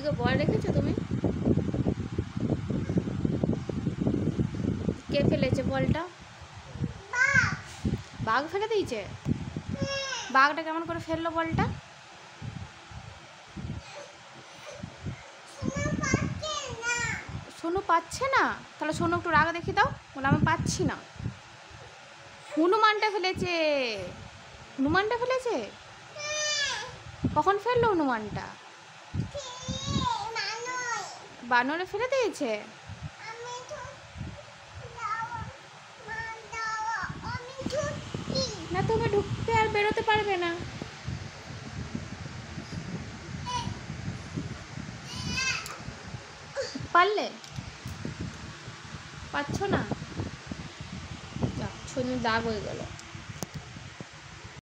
ওদিকে বল রেখেছো তুমি? কে ফেলেছে বলটা? বাঘ ফেলে দিয়েছে? বাঘটা কেমন করে ফেললো বলটা? সোনু পাচ্ছে না? তাহলে সোনু একটু রাগ দেখি দাও, বলে আমি পাচ্ছি না। হনুমানটা ফেলেছে। হনুমানটা ফেলেছে? কখন ফেললো হনুমানটা? বানরে ফেলে দিয়েছে? না, তুমি ঢুকতে আর বেরোতে পারবে না। পারলে? পাচ্ছ না? যাক, দাগ হয়ে গেল।